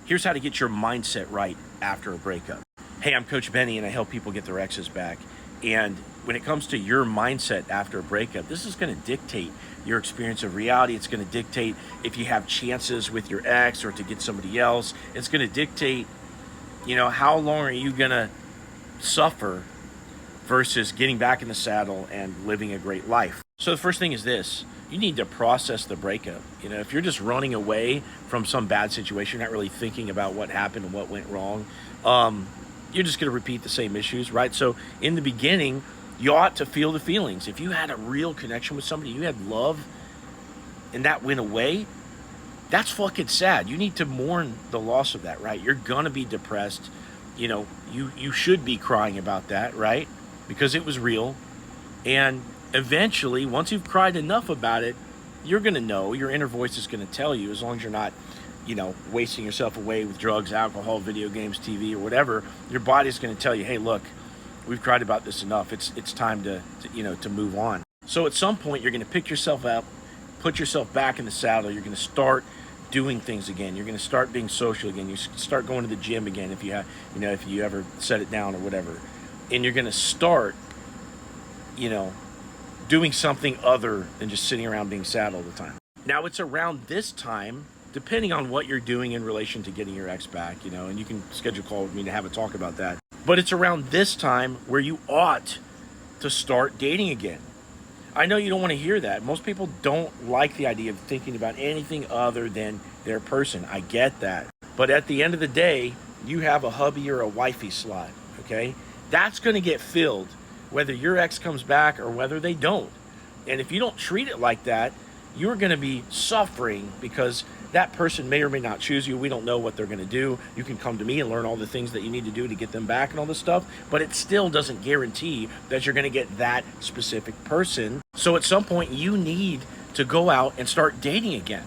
Here's how to get your mindset right after a breakup. Hey, I'm Coach Benny, and I help people get their exes back. And when it comes to your mindset after a breakup, this is going to dictate your experience of reality. It's going to dictate if you have chances with your ex or to get somebody else. It's going to dictate, how long are you going to suffer versus getting back in the saddle and living a great life. So the first thing is this. You need to process the breakup. If you're just running away from some bad situation, not really thinking about what happened and what went wrong, you're just going to repeat the same issues, right? So in the beginning, you ought to feel the feelings. If you had a real connection with somebody, you had love, and that went away, that's fucking sad. You need to mourn the loss of that, right? You're going to be depressed. You should be crying about that, right? Because it was real. And eventually, once you've cried enough about it, you're going to know. Your inner voice is going to tell you, as long as you're not, wasting yourself away with drugs, alcohol, video games, TV, or whatever. Your body's going to tell you, hey, look, we've cried about this enough. It's time to move on. So at some point, you're going to pick yourself up, put yourself back in the saddle. You're going to start doing things again. You're going to start being social again. You start going to the gym again if you ever set it down or whatever. And you're going to start, doing something other than just sitting around being sad all the time. Now, it's around this time, depending on what you're doing in relation to getting your ex back, and you can schedule a call with me to have a talk about that. But it's around this time where you ought to start dating again. I know you don't want to hear that. Most people don't like the idea of thinking about anything other than their person. I get that. But at the end of the day, you have a hubby or a wifey slot, okay? That's going to get filled whether your ex comes back or whether they don't. And if you don't treat it like that, you're going to be suffering because that person may or may not choose you. We don't know what they're going to do. You can come to me and learn all the things that you need to do to get them back and all this stuff, but it still doesn't guarantee that you're going to get that specific person. So at some point, you need to go out and start dating again,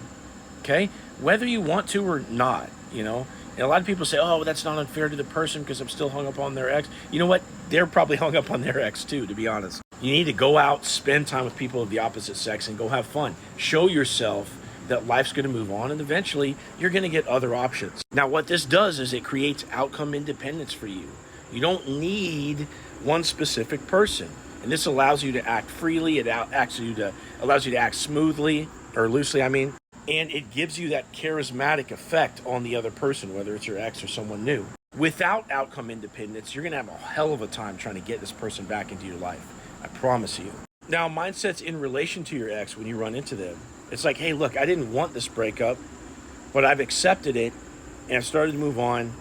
okay? Whether you want to or not, And a lot of people say, oh, that's not unfair to the person because I'm still hung up on their ex. You know what? They're probably hung up on their ex too, to be honest. You need to go out, spend time with people of the opposite sex, and go have fun. Show yourself that life's going to move on, and eventually you're going to get other options. Now, what this does is it creates outcome independence for you. You don't need one specific person. And this allows you to act freely. It allows you to act smoothly, or loosely, and it gives you that charismatic effect on the other person, whether it's your ex or someone new. Without outcome independence, you're going to have a hell of a time trying to get this person back into your life. I promise you. Now, mindsets in relation to your ex, when you run into them, it's like, hey, look, I didn't want this breakup, but I've accepted it, and I've started to move on.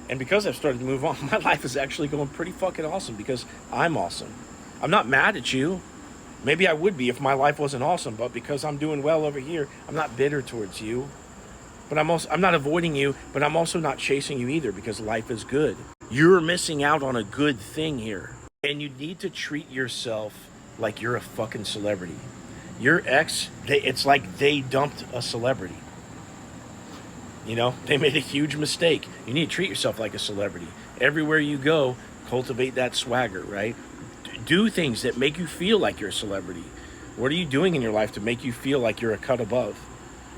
And because I've started to move on, my life is actually going pretty fucking awesome because I'm awesome. I'm not mad at you. Maybe I would be if my life wasn't awesome, but because I'm doing well over here, I'm not bitter towards you. But I'm not avoiding you, but I'm also not chasing you either because life is good. You're missing out on a good thing here. And you need to treat yourself like you're a fucking celebrity. Your ex, it's like they dumped a celebrity. They made a huge mistake. You need to treat yourself like a celebrity. Everywhere you go, cultivate that swagger, right? Do things that make you feel like you're a celebrity. What are you doing in your life to make you feel like you're a cut above,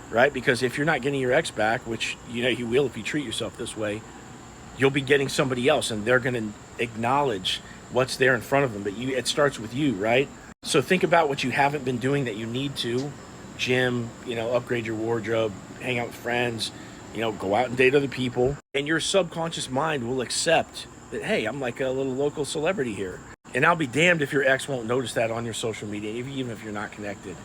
right? Because if you're not getting your ex back, which you will if you treat yourself this way, you'll be getting somebody else, and they're going to acknowledge what's there in front of them. But it starts with you, right? So think about what you haven't been doing that you need to. Gym, upgrade your wardrobe, hang out with friends, go out and date other people. And your subconscious mind will accept that, hey, I'm like a little local celebrity here. And I'll be damned if your ex won't notice that on your social media, even if you're not connected.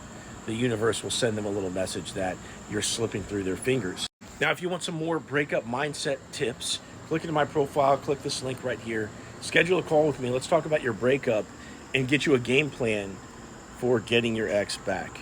The universe will send them a little message that you're slipping through their fingers. Now, if you want some more breakup mindset tips, click into my profile, click this link right here. Schedule a call with me. Let's talk about your breakup and get you a game plan for getting your ex back.